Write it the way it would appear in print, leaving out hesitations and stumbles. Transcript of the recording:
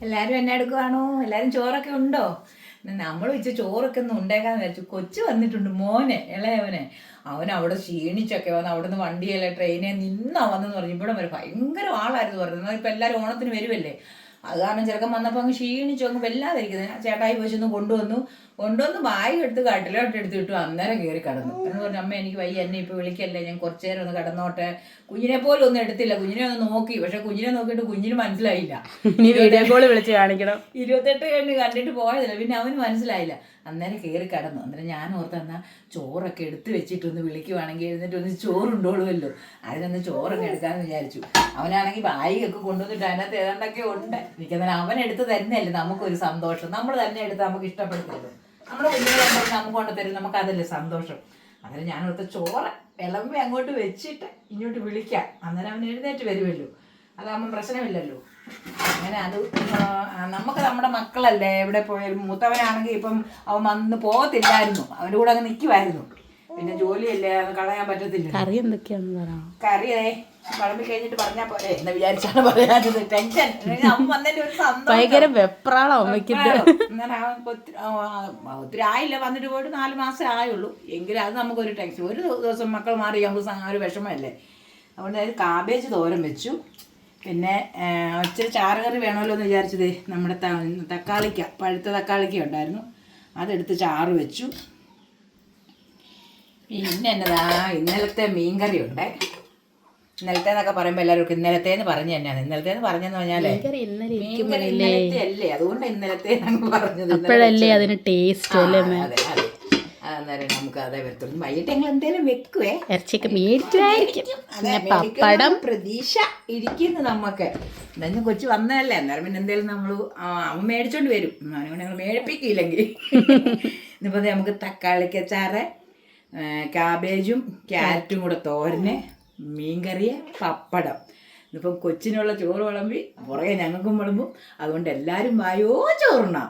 എല്ലാവരും എന്നെ എടുക്കുവാണോ? എല്ലാവരും ചോറൊക്കെ ഉണ്ടോ? നമ്മൾ വെച്ച് ചോറൊക്കെ ഒന്ന് ഉണ്ടാക്കാന്ന് വിചാരിച്ചു. കൊച്ചു വന്നിട്ടുണ്ട്, മോനെ, ഇളയവനെ. അവൻ അവിടെ ക്ഷീണിച്ചൊക്കെ വന്ന് അവിടെ നിന്ന് വണ്ടിയല്ല ട്രെയിനെ നിന്നാ വന്നെന്ന് പറഞ്ഞു. ഇവിടെ വരെ ഭയങ്കര ആളായിരുന്നു പറഞ്ഞത്. ഇപ്പം എല്ലാവരും ഓണത്തിന് വരുമല്ലേ, അത് കാരണം ചെറുക്കൻ വന്നപ്പോൾ അങ്ങ് ക്ഷീണിച്ചു, അങ്ങ് വല്ലാതിരിക്കുന്നത്. ചേട്ടായി പോയിച്ചൊന്ന് കൊണ്ടുവന്ന് ബാഗ് എടുത്ത് കട്ടിലോട്ട് എടുത്ത് ഇട്ടു. അന്നേരം കയറി കിടന്നു. എന്ന് പറഞ്ഞു, അമ്മ എനിക്ക് വയ്യ, എന്നെ ഇപ്പോൾ വിളിക്കല്ലേ, ഞാൻ കുറച്ചു നേരം ഒന്ന് കിടന്നോട്ടെ. കുഞ്ഞിനെ പോലും ഒന്നും എടുത്തില്ല. കുഞ്ഞിനെ ഒന്ന് നോക്കി, പക്ഷെ കുഞ്ഞിനെ നോക്കിയിട്ട് കുഞ്ഞിന് മനസ്സിലായില്ല. ഇനി വീഡിയോ കോൾ വിളിച്ച് കാണിക്കണം. 28 കഴിഞ്ഞ് കണ്ടിട്ട് പോയതില്ല. പിന്നെ അവന് മനസ്സിലായില്ല. അന്നേരം കയറി കിടന്നു. അന്നേരം ഞാൻ ഓർത്ത് എന്നാൽ ചോറൊക്കെ എടുത്ത് വെച്ചിട്ടൊന്ന് വിളിക്കുവാണെങ്കിൽ എഴുന്നേറ്റ് ഒന്ന് ചോറുണ്ടോളുമല്ലോ, അതിനൊന്ന് ചോറൊക്കെ എടുക്കാമെന്ന് വിചാരിച്ചു. അവനാണെങ്കിൽ ബാഗൊക്കെ കൊണ്ടുവന്നിട്ട് അതിനകത്ത് ഏതാണ്ടൊക്കെ ഉണ്ട്. എനിക്കന്നേരം അവൻ എടുത്ത് തരുന്നതല്ലേ നമുക്കൊരു സന്തോഷം. നമ്മൾ തന്നെ എടുത്ത് നമുക്ക് ഇഷ്ടപ്പെടുത്തല്ലോ. നമ്മുടെ കുഞ്ഞുങ്ങളെ നമുക്ക് കൊണ്ട് തരും, നമുക്ക് അതല്ലേ സന്തോഷം. അന്നേരം ഞാൻ ഓർത്ത് ചോറ് വിളമ്പി അങ്ങോട്ട് വെച്ചിട്ട് ഇങ്ങോട്ട് വിളിക്കാം, അന്നേരം അവൻ എഴുന്നേറ്റ് വരുമല്ലോ, അതാകുമ്പോൾ പ്രശ്നമില്ലല്ലോ. അങ്ങനെ അത് നമുക്ക് നമ്മുടെ മക്കളല്ലേ, എവിടെ പോയാലും. മൂത്തവനാണെങ്കിൽ ഇപ്പം അവൻ വന്ന് പോകത്തില്ലായിരുന്നു, അവൻ്റെ കൂടെ അങ്ങ് നിൽക്കുമായിരുന്നു. പിന്നെ ജോലിയല്ലേ, അത് കളയാൻ പറ്റത്തില്ല. കറി എന്തൊക്കെയാണെന്ന് പറയാം. കറിയേ വിളമ്പി കഴിഞ്ഞിട്ട് പറഞ്ഞാൽ പോലെ എന്ന് വിചാരിച്ചാണ് പറയാനത്. ടെൻഷൻ. അവൻ വന്നതിൻ്റെ ഒരു സന്തോഷം. ഭയങ്കര വെപ്രാളം അമ്മയ്ക്കിട്ട്. അങ്ങനെ അവൻ ഒത്തിരി ആയില്ല, വന്നിട്ട് പോയിട്ട് 4 മാസം ആയുള്ളൂ. എങ്കിലും അത് നമുക്കൊരു ടെൻഷൻ. ഒരു ദിവസം മക്കൾ മാറി നമുക്ക് ഒരു വിഷമമല്ലേ. അതുകൊണ്ട് അത് കാബേജ് തോരൻ വെച്ചു. പിന്നെ ഇച്ചിരി ചാറുകറി വേണമല്ലോ എന്ന് വിചാരിച്ചത്. നമ്മുടെ തക്കാളിക്ക, പഴുത്ത തക്കാളിക്ക ഉണ്ടായിരുന്നു, അതെടുത്ത് ചാറ് വെച്ചു. പിന്നെ എന്നതാ, ഇന്നലത്തെ മീൻകറി ഉണ്ട്. ഇന്നലത്തെ എന്നൊക്കെ പറയുമ്പോൾ എല്ലാവർക്കും ഇന്നലത്തേന്ന് പറഞ്ഞു തന്നെയാണ്. ഇന്നലത്തേന്ന് പറഞ്ഞെന്ന് പറഞ്ഞാലേ മീൻകറി ഇന്നലത്തെ അല്ലേ, അതുകൊണ്ട് ഇന്നലത്തെ പറഞ്ഞത്. അപ്പോഴല്ലേ അതിന് ടേസ്റ്റ് അല്ലേ. അതെ അതെ, അന്നേരം നമുക്ക് അതേ വരത്തുള്ളൂ. വൈകിട്ട് ഞങ്ങൾ എന്തെങ്കിലും വെക്കുവേ, ഇറച്ചിയൊക്കെ മേടിക്കുമായിരിക്കും. പപ്പടം പ്രതീക്ഷ ഇരിക്കുന്നു നമുക്ക്. എന്തായാലും കൊച്ചു വന്നതല്ലേ, അന്നേരം പിന്നെ എന്തെങ്കിലും നമ്മൾ അവൻ മേടിച്ചോണ്ട് വരും. അതുകൊണ്ട് ഞങ്ങൾ മേടിപ്പിക്കില്ലെങ്കിൽ ഇന്നിപ്പോൾ നമുക്ക് തക്കാളിക്കച്ചാറ്, കാബേജും ക്യാരറ്റും കൂടെ തോരന്, മീൻകറി, പപ്പടം. ഇന്നിപ്പം കൊച്ചിനുള്ള ചോറ് വിളമ്പി പുറകെ ഞങ്ങൾക്കും വിളമ്പും. അതുകൊണ്ട് എല്ലാവരും വായോ ചോറുണ്ണാം.